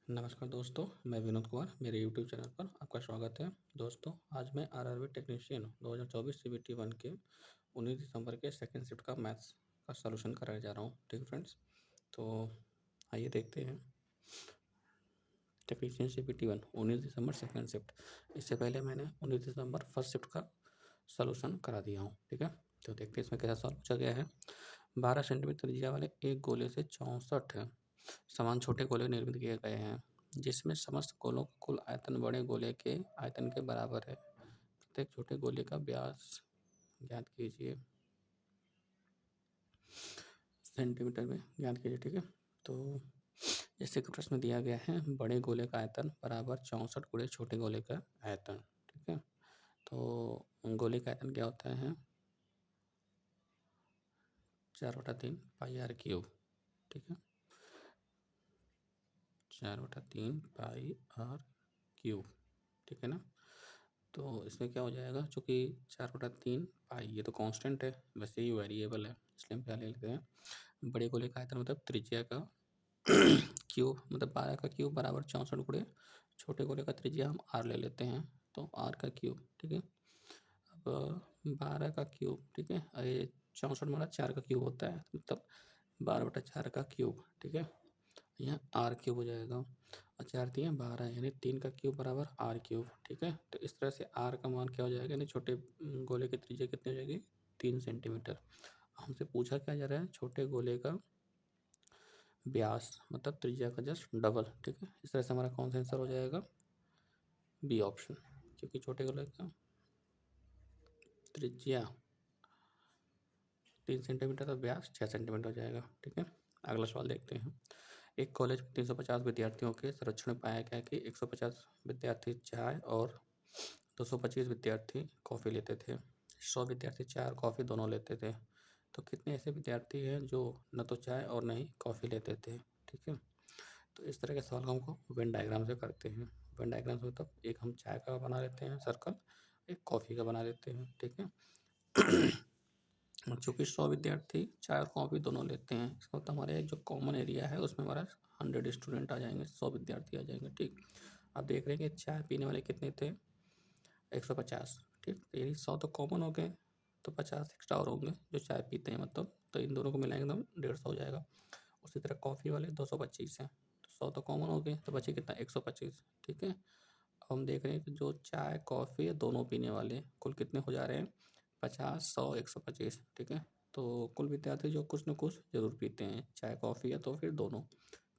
नमस्कार दोस्तों, मैं विनोद कुमार, मेरे यूट्यूब चैनल पर आपका स्वागत है। दोस्तों, आज मैं आरआरबी टेक्नीशियन 2024 सीबीटी 1 के 19 दिसंबर के सेकंड शिफ्ट का मैथ्स का सॉल्यूशन कराने जा रहा हूँ। ठीक है फ्रेंड्स, तो आइए देखते हैं। टेक्नीशियन सीबीटी 1 19 दिसंबर सेकंड शिफ्ट। इससे पहले मैंने 19 दिसंबर फर्स्ट शिफ्ट का सॉल्यूशन करा दिया हूँ। ठीक है, तो देखते हैं इसमें कैसा सॉल्व पूछा गया है। 12 सेंटीमीटर त्रिज्या वाले एक गोले से 64 समान छोटे गोले निर्मित किए गए हैं, जिसमें समस्त गोलों का कुल आयतन बड़े गोले के आयतन के बराबर है। प्रत्येक छोटे गोले का व्यास ज्ञात कीजिए। सेंटीमीटर में ज्ञात कीजिए। ठीक है, तो जैसे कि प्रश्न दिया गया है, बड़े गोले का आयतन बराबर 64 गुणे छोटे गोले का आयतन। ठीक है, तो गोले का आयतन क्या होता है? 4/3 पाई आर क्यूब। ठीक है, 4/3 पाई आर क्यूब। ठीक है ना, तो इसमें क्या हो जाएगा, चूँकि 4/3 पाई ये तो कांस्टेंट है, वैसे ही वेरिएबल है, इसलिए हम क्या ले लेते हैं, बड़े गोले का आयतन मतलब त्रिज्या का क्यूब, मतलब 12 का क्यूब बराबर 64 गुणे छोटे गोले का त्रिज्या हम आर ले लेते हैं, तो आर का क्यूब। ठीक है, अब 12 का क्यूब, ठीक है, ये 64 माना 4 का क्यूब होता है, मतलब 12/4 का क्यूब। ठीक है, यहाँ आर क्यूब हो जाएगा, और 4 3 12 यानी 3 का क्यूब बराबर आर क्यूब। ठीक है, तो इस तरह से आर का मान क्या हो जाएगा, यानी छोटे गोले की त्रिज्या कितनी हो जाएगी, 3 सेंटीमीटर। हमसे पूछा क्या जा रहा है, छोटे गोले का व्यास, मतलब त्रिज्या का जस्ट डबल। ठीक है, इस तरह से हमारा कौन सा आंसर हो जाएगा, बी ऑप्शन, क्योंकि छोटे गोले का त्रिज्या 3 सेंटीमीटर तो व्यास 6 सेंटीमीटर हो जाएगा। ठीक है, अगला सवाल देखते हैं। एक कॉलेज में 350 विद्यार्थियों के सर्वेक्षण में पाया गया कि 150 विद्यार्थी चाय और 225 विद्यार्थी कॉफ़ी लेते थे। 100 विद्यार्थी चाय और कॉफ़ी दोनों लेते थे, तो कितने ऐसे विद्यार्थी हैं जो न तो चाय और न ही कॉफ़ी लेते थे? ठीक है, तो इस तरह के सवाल को हमको वेन डायग्राम से करते हैं। वेन डायग्राम से मतलब एक हम चाय का बना लेते हैं सर्कल, एक कॉफ़ी का बना लेते हैं। ठीक है, चूँकि 100 विद्यार्थी चाय और कॉफ़ी दोनों लेते हैं, इसका मतलब हमारे जो कॉमन एरिया है उसमें हमारा 100 स्टूडेंट आ जाएंगे, 100 विद्यार्थी आ जाएंगे। ठीक, अब देख रहे हैं कि चाय पीने वाले कितने थे, 150। ठीक, तो यही 100 तो कॉमन हो गए, तो 50 एक्स्ट्रा और होंगे जो चाय पीते हैं, मतलब तो इन दोनों को मिलाएंगे तो 150 हो जाएगा। उसी तरह कॉफ़ी वाले 225 हैं, तो 100 तो कॉमन हो गए, तो बचे कितना, 125। ठीक है, अब हम देख रहे हैं कि जो चाय कॉफ़ी दोनों पीने वाले कुल कितने हो जा रहे हैं, 50 100 125। ठीक है, तो कुल विद्यार्थी जो कुछ न कुछ ज़रूर पीते हैं, चाय कॉफ़ी या तो फिर दोनों,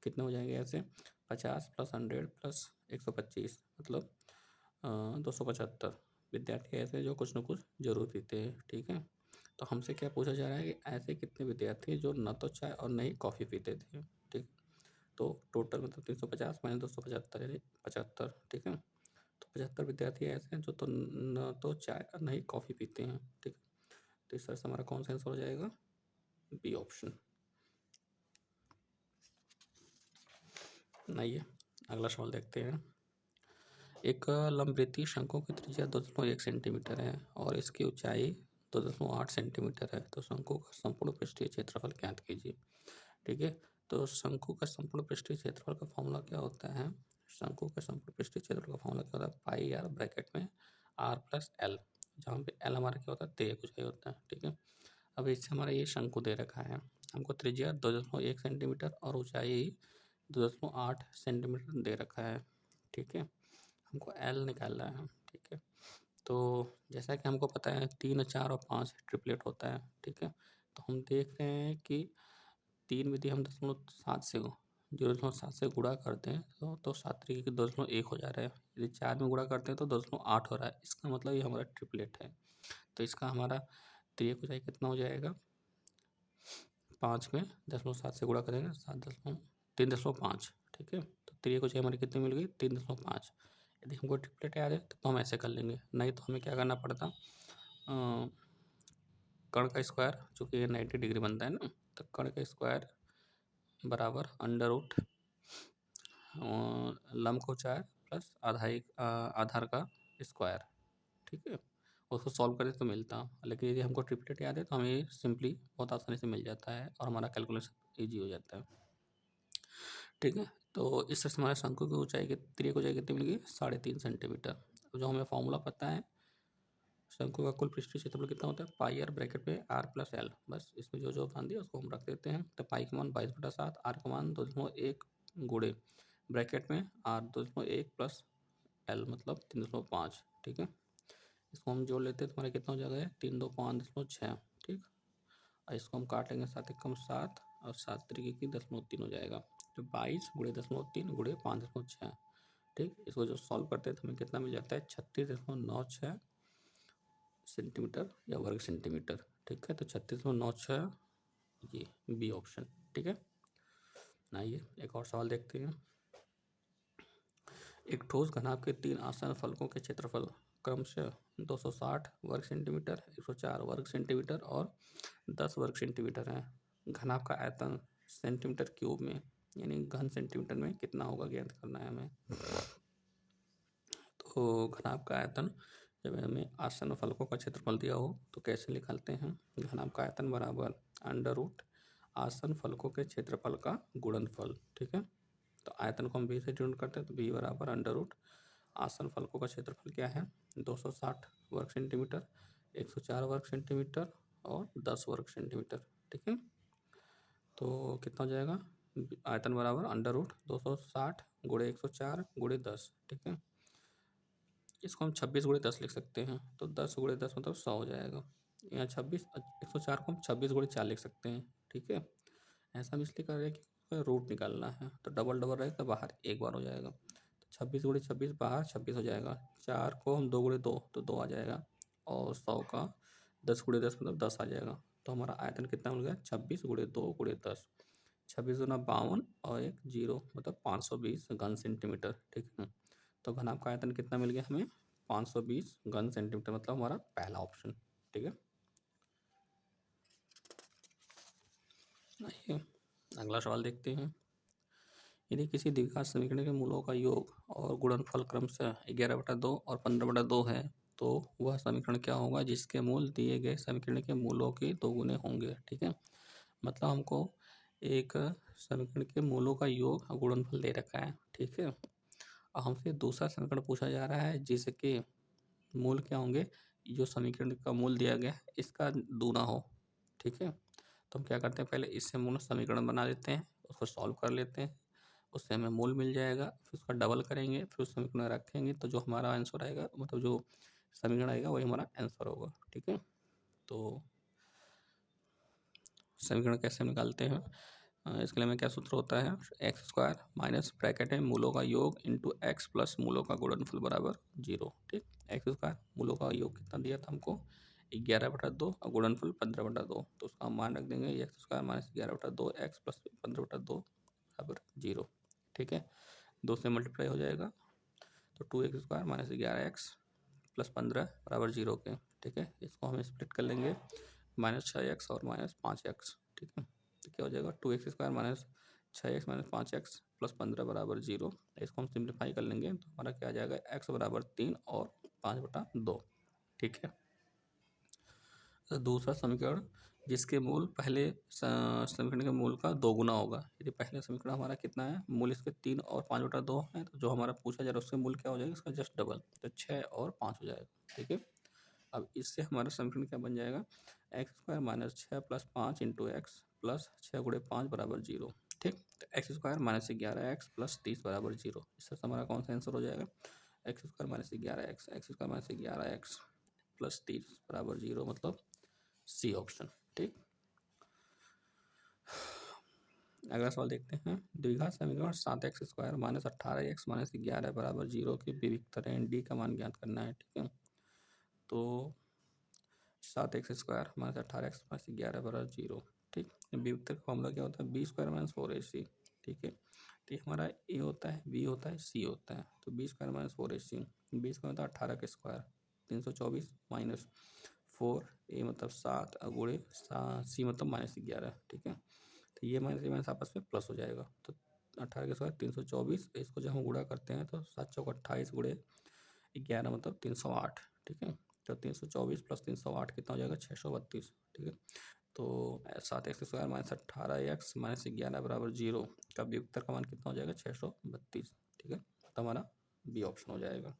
कितने हो जाएंगे ऐसे, 50 + 100 + 125 मतलब 275 विद्यार्थी ऐसे जो कुछ न कुछ ज़रूर पीते हैं। ठीक है, तो हमसे क्या पूछा जा रहा है कि ऐसे कितने विद्यार्थी जो न तो चाय और न ही कॉफ़ी पीते थे। ठीक, तो टोटल मतलब 350 - 275 यानी 75। ठीक है, तो 75 विद्यार्थी ऐसे हैं जो तो न तो चाय और न ही कॉफ़ी पीते हैं। ठीक, तो इस तरह से हमारा कौन सा आंसर हो जाएगा, बी ऑप्शन। आइए अगला सवाल देखते हैं। एक लंबवृत्तीय शंकु की त्रिज्या 2.1 सेंटीमीटर है और इसकी ऊंचाई 2.8 सेंटीमीटर है, तो शंकु का संपूर्ण पृष्ठीय क्षेत्रफल ज्ञात कीजिए। ठीक है, तो शंकु का संपूर्ण पृष्ठीय क्षेत्रफल का फॉर्मूला क्या होता है, शंकु का संपूर्ण पृष्ठीय क्षेत्रफल का फॉर्मूला क्या होता है, पाई आर ब्रैकेट में आर प्लस एल, जहाँ पे एल हमारा क्या होता है, तेय ऊंचाई होता है। ठीक है, अब इससे हमारा ये शंकु दे रखा है, हमको त्रिज्या 2.1 सेंटीमीटर और ऊंचाई 2.8 सेंटीमीटर दे रखा है। ठीक है, हमको एल निकालना है। ठीक है, तो जैसा कि हमको पता है 3 4 और 5 ट्रिपलेट होता है। ठीक है, तो हम देख रहे हैं कि 3 विधि हम 0.7 से 0.7 से गुणा करते हैं तो 7 तरीके के 2.1 हो जा रहा है। यदि 4 में गुणा करते हैं तो 2.8 हो रहा है, इसका मतलब ये हमारा ट्रिपलेट है। तो इसका हमारा त्रिक ऊंचाई कितना हो जाएगा, 5 में 0.7 से गुणा करेंगे 3.5। ठीक है, तो त्रिक ऊंचाई हमारी कितनी मिल गई, 3.5। यदि हमको ट्रिपलेट याद है तो हम ऐसे कर लेंगे, नहीं तो हमें क्या करना पड़ता, कर्ण का स्क्वायर, चूँकि ये 90 डिग्री बनता है ना, तो कर्ण का स्क्वायर बराबर अंडर रूट लंब को 4 प्लस आधार का स्क्वायर। ठीक है, उसको सॉल्व करें तो मिलता, लेकिन यदि हमको ट्रिपलेट याद है तो हमें सिंपली बहुत आसानी से मिल जाता है और हमारा कैलकुलेशन ईजी हो जाता है। ठीक है, तो इस तरह से हमारे शंकु की ऊंचाई की त्रिज्या की ऊंचाई कितनी मिलेगी 3.5 सेंटीमीटर। तो जो हमें फॉर्मूला पता है शंकु का कुल पृष्ठीय क्षेत्रफल कितना होता है पाई आर ब्रैकेट में आर प्लस एल, बस इसमें जो जो मान दिया उसको हम रख देते हैं। तो पाई का मान 22/7, आर का मान 2.1 गुणे ब्रैकेट में आर 2.1 प्लस एल मतलब 3.5। ठीक है, इसको हम जोड़ लेते हैं तो हमारा कितना हो जाएगा 3 2 5.6। ठीक, और इसको हम काटेंगे 7 × 7 और 7 × 3 हो जाएगा। तो 22 गुणे 0.3 गुणे 5.6। ठीक, इसको जो सॉल्व करते हैं तो हमें कितना मिल जाता है 36.96 सेंटीमीटर या वर्ग सेंटीमीटर। ठीक है, तो 36.96 ये बी ऑप्शन। ठीक है, आइए एक और सवाल देखते हैं। एक ठोस घनाभ के 3 आसन्न फलकों के क्षेत्रफल क्रमशः 260 वर्ग सेंटीमीटर, 104 वर्ग सेंटीमीटर और 10 वर्ग सेंटीमीटर है। घनाभ का आयतन सेंटीमीटर क्यूब में यानी घन सेंटीमीटर में कितना होगा ज्ञात करना है हमें। तो घनाभ का आयतन जब हमें आसन्न फलकों का क्षेत्रफल दिया हो तो कैसे निकालते हैं। घनाभ का आयतन बराबर अंडर रूट आसन्न फलकों के क्षेत्रफल का गुणनफल। ठीक है, तो आयतन को हम बी से डिनोट करते हैं तो बी बराबर अंडर रूट आसन्न फलकों का क्षेत्रफल क्या है 260 वर्ग सेंटीमीटर, 104 वर्ग सेंटीमीटर और 10 वर्ग सेंटीमीटर। ठीक है, तो कितना हो जाएगा आयतन बराबर अंडर रूट 260 गुणे 104 गुणे 10। ठीक है, इसको हम 26 गुणे 10 लिख सकते हैं तो 10 गुणे 10 मतलब 100 हो जाएगा। यहाँ 26 104 को हम 26 गुणे 4 लिख सकते हैं। ठीक है, ऐसा हम इसलिए कर रहे हैं कि रूट निकालना है तो डबल डबल रहेगा तो बाहर एक बार हो जाएगा। तो 26 गुणे 26 बाहर 26 हो जाएगा। 4 को हम 2 गुणे 2 तो 2 आ जाएगा और 100 का 10 गुणे 10 मतलब 10 आ जाएगा। तो हमारा आयतन कितना मिल गया 26 गुणे 2 गुणे 10, 26 दूना 52 और एक जीरो मतलब 520 घन सेंटीमीटर। ठीक है, तो घनाभ का आयतन कितना मिल गया हमें 520 घन सेंटीमीटर मतलब हमारा पहला ऑप्शन। ठीक है, आइए अगला सवाल देखते हैं। यदि किसी द्विघात समीकरण के मूलों का योग और गुणनफल क्रमशः 11/2 और 15/2 है तो वह समीकरण क्या होगा जिसके मूल दिए गए समीकरण के मूलों के दोगुने होंगे। ठीक है, मतलब हमको एक समीकरण के मूलों का योग और गुणनफल दे रखा है। ठीक है, और हमसे दूसरा समीकरण पूछा जा रहा है जिसके मूल क्या होंगे जो समीकरण का मूल दिया गया है इसका दूना हो। ठीक है, तो हम क्या करते हैं पहले इससे मूल समीकरण बना लेते हैं उसको सॉल्व कर लेते हैं, उससे हमें मूल मिल जाएगा, फिर उसका डबल करेंगे फिर उस समीकरण में रखेंगे तो जो हमारा आंसर आएगा मतलब जो समीकरण आएगा वही हमारा आंसर होगा। ठीक है, तो समीकरण कैसे निकालते हैं इसके लिए हमें क्या सूत्र होता है एक्स स्क्वायर माइनस ब्रैकेट है मूलों का योग इंटू एक्स प्लस मूलों का गुणनफल बराबर 0। ठीक, एक्स स्क्वायर मूलों का योग कितना दिया था हमको 11/2 और गुणनफल 15/2 तो उसका हम मान रख देंगे x square minus 11/2 x plus 15/2 बराबर 0। ठीक है, 2 से मल्टीप्लाई हो जाएगा तो 2x square minus 11x plus 15 बराबर 0 के। ठीक है, इसको हम स्प्लिट कर लेंगे -6x और -5x। ठीक है, तो क्या हो जाएगा 2x square minus 6x minus 5x plus 15 बराबर 0। इसको हम सिंप्लीफाई कर लेंगे तो हमारा क्या आ जाएगा x बराबर 3 और 5/2। ठीक है, तो दूसरा समीकरण जिसके मूल पहले समीकरण के मूल का दोगुना होगा। यदि पहले समीकरण हमारा कितना है मूल इसके 3 और 5/2 है तो जो हमारा पूछा जा रहा है उसके मूल क्या हो जाएगा इसका जस्ट डबल तो 6 और 5 हो जाएगा। ठीक है, अब इससे हमारा समीकरण क्या बन जाएगा x square minus 6 plus 5 into x plus 6 गुणे 5 बराबर 0। ठीक, तो x square minus 11x plus 30 बराबर 0। इससे हमारा कौन सा आंसर हो जाएगा x square minus 11x x square minus 11x plus 30 बराबर 0 मतलब सी ऑप्शन। ठीक, अगला सवाल देखते हैं। द्विघात समीकरण 7x square minus 18x minus 11 बराबर 0 की विविक्त तरह डी का मान ज्ञात करना है। ठीक है, तो 7x square minus 18x minus 11 बराबर 0। ठीक, विविक्त का फॉर्मूला क्या होता है बी स्क्वायर माइनस 4ac। ठीक है, तो ये हमारा ए होता है बी होता है सी होता है तो B square minus 4ac B square होता है 18 का स्क्वायर 324 माइनस 4 ए मतलब 7 गुणे सी मतलब -11। ठीक है, तो ये माइनस आपस में प्लस हो जाएगा तो 18 के साथ 324 इसको जब हम गुणा करते हैं तो 7 चौक 28 गुणे 11 मतलब 308। ठीक है, तो 324 प्लस 308 कितना हो जाएगा 632। ठीक है, तो 7x² माइनस 18x माइनस 11 बराबर 0 का व्युत्तर का मान कितना हो जाएगा 632। ठीक है, तो हमारा बी ऑप्शन हो जाएगा।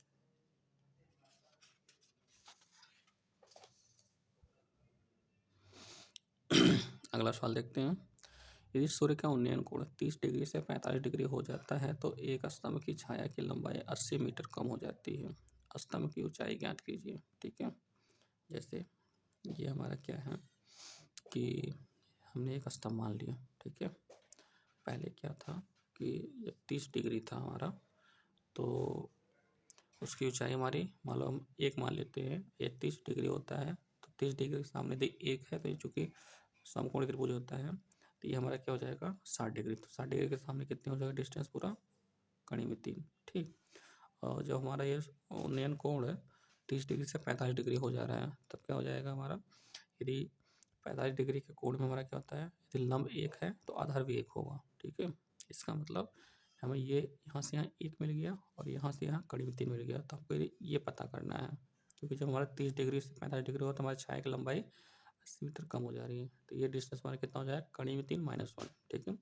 अगला सवाल देखते हैं। यदि सूर्य का उन्नयन कोण 30 डिग्री से 45 डिग्री हो जाता है तो एक स्तंभ की छाया की लंबाई 80 मीटर कम हो जाती है। स्तंभ की ऊंचाई ज्ञात कीजिए। ठीक है, जैसे ये हमारा क्या है कि हमने एक स्तंभ मान लिया। ठीक है, पहले क्या था कि जब 30 डिग्री था हमारा, तो उसकी ऊंचाई हमारी मान लो हम एक मान लेते हैं, ये 30 डिग्री होता है, तो 30 डिग्री के सामने यदि एक है तो चूंकि समकोण त्रिभुज होता है, तो ये हमारा क्या हो जाएगा 60 डिग्री। तो 60 डिग्री के सामने कितने हो जाएगा डिस्टेंस पूरा, कड़ी में 3। ठीक, और जब हमारा ये उन्नयन कोण है 30 डिग्री से 45 डिग्री हो जा रहा है, तब क्या हो जाएगा हमारा, यदि 45 डिग्री के कोण में हमारा क्या होता है, यदि लंब एक है तो आधार भी एक होगा। ठीक है, इसका मतलब हमें ये यहाँ से यहाँ एक मिल गया और यहाँ से यहाँ कड़ी में 3 मिल गया। तो हमको ये पता करना है, क्योंकि जब हमारा 30 डिग्री से 45 डिग्री हो तो हमारी छाया की लंबाई 80 मीटर कम हो जा रही है। तो ये डिस्टेंस हमारा कितना हो जाएगा, कड़ी में 3 -1। ठीक है,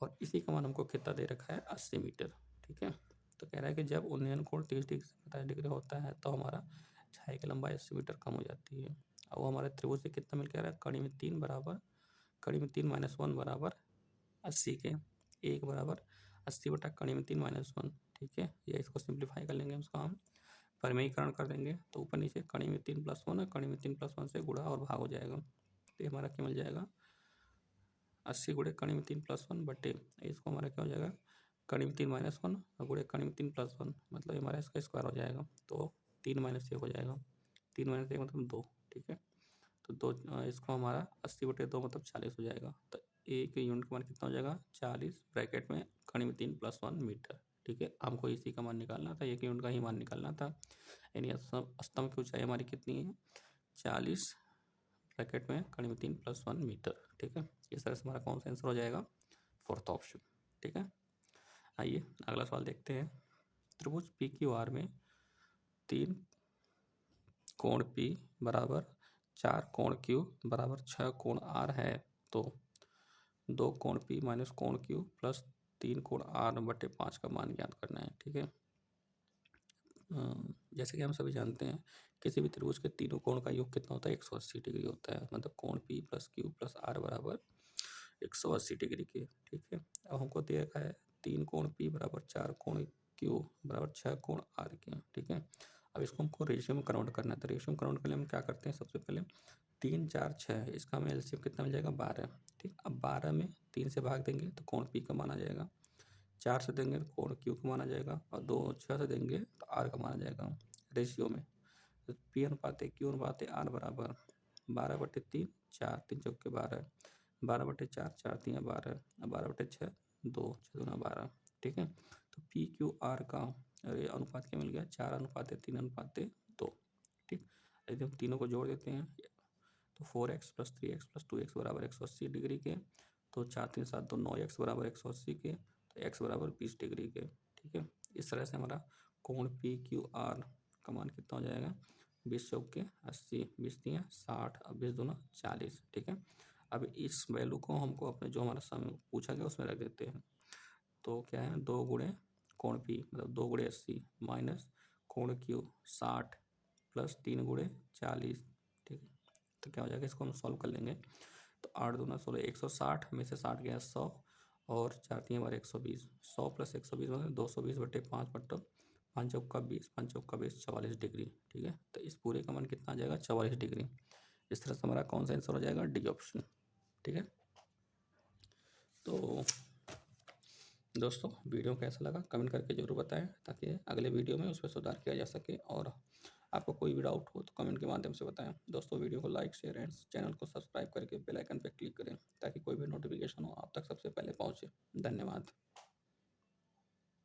और इसी का मान हमको कितना दे रखा है, 80 मीटर। ठीक है, तो कह रहा है कि जब उन्नयन कोण 30 डिग्री से 45 डिग्री होता है तो हमारा छाया की लंबाई 80 मीटर कम हो जाती है। और वो हमारे त्रिभुज से कितना मिल के आ रहा है, कड़ी में 3 बराबर, कड़ी में 3 -1 बराबर 80 के, 1 बराबर 80 बटा कड़ी में 3 -1। ठीक है, ये इसको सिंप्लीफाई कर लेंगे, उसका हम परिमेयीकरण कर देंगे, तो ऊपर नीचे कड़ी में 3 + 1 है, कड़ी में 3 + 1 से गुणा और भाग हो जाएगा। तो ये हमारा क्या मिल जाएगा, 80 गुणे कड़ी में 3 + 1 बटे, इसको हमारा क्या हो जाएगा, कड़ी में 3 -1 और गुणे कड़ी में 3 + 1, मतलब हमारा इसका स्क्वायर हो जाएगा। तो 3 - 1 हो जाएगा, 3 - 1 मतलब 2। ठीक है, तो 2 इसको हमारा 80 बटे 2 मतलब 40 हो जाएगा। तो एक यूनिट का मान कितना हो जाएगा, 40 ब्रैकेट में कड़ी में 3 + 1 मीटर। ठीक है, हमको इसी का मान निकालना था, एक यूनिट का ही मान निकालना था। यानी स्तंभ की ऊंचाई हमारी कितनी है, 40 ब्रैकेट में कड़ी में 3 + 1 मीटर। ठीक है, इस तरह से हमारा कौन सा आंसर हो जाएगा, फोर्थ ऑप्शन। ठीक है, आइए अगला सवाल देखते हैं। त्रिभुज पी क्यू आर में 3 कोण पी बराबर 4 कोण क्यू बराबर 6 कोण आर है, तो 2 कोण पी माइनस कोण क्यू प्लस 3 कोण आर बटे 5 का मान ज्ञात करना है। ठीक है, जैसे कि हम सभी जानते हैं किसी भी त्रिभुज के तीनों कोण का योग कितना होता है, 180 डिग्री होता है। मतलब कोण P plus Q plus R बराबर 180 डिग्री के। ठीक है, अब हमको दे रखा है 3 कोण पी बराबर 4 कोण क्यू बराबर 6 कोण आर के। ठीक है, अब इसको हमको रेशियो में कन्वर्ट करना है। तो रेशियो में कन्वर्ट करने में हम क्या करते हैं, सबसे पहले 3 4 6, इसका हमें एलसीएम कितना मिल जाएगा, 12। ठीक, अब 12 में 3 से भाग देंगे तो कोण पी का मान आ जाएगा, 4 से देंगे तो कोण क्यू का मान आ जाएगा, और 2 6 से देंगे तो आर का मान आ जाएगा रेशियो में। तो पी अनुपात क्यू अनुपात आर बराबर 12/3, 4 3 चौके 12, 12/4, 4 3 12, 12/6 2, 6 दूना 12। ठीक है, तो पी क्यू आर का अनुपात क्या मिल गया, 4:3:2। ठीक, यदि हम तीनों को जोड़ देते हैं तो 4x + 3x + 2x बराबर 180 डिग्री के, तो 4 3 7 2 9x बराबर 180 के, तो x बराबर 20 डिग्री के। ठीक है, इस तरह से हमारा कोण पी क्यू आर का मान कितना हो जाएगा, 20 चौके 80, 20 3 60, अब 20 दूना 40। ठीक है, अब इस वैल्यू को हमको अपने जो हमारा समय पूछा गया उसमें रख देते हैं। तो क्या है, 2 गुणे कोण पी मतलब 2 गुणे 80 माइनस कोण क्यू 60 प्लस 3 गुणे 40। ठीक है, तो क्या हो जाएगा, इसको हम सॉल्व कर लेंगे। तो 8 दूना 16, 160 में से 60 गया 100, और 4 3 हमारे 120, 100 + 120 मतलब 220/5 मतलब 5 चौका 20, 5 चौका 20, 44 डिग्री। ठीक है, तो इस पूरे का मान कितना आ जाएगा, 44 डिग्री। इस तरह से हमारा कौन सा आंसर हो जाएगा, डी ऑप्शन। ठीक है, तो दोस्तों वीडियो कैसा लगा कमेंट करके ज़रूर बताएं, ताकि अगले वीडियो में उस पर सुधार किया जा सके। और आपको कोई भी डाउट हो तो कमेंट के माध्यम से बताएं। दोस्तों वीडियो को लाइक शेयर एंड चैनल को सब्सक्राइब करके बेल आइकन पर क्लिक करें, ताकि कोई भी नोटिफिकेशन हो आप तक सबसे पहले पहुंचे। धन्यवाद।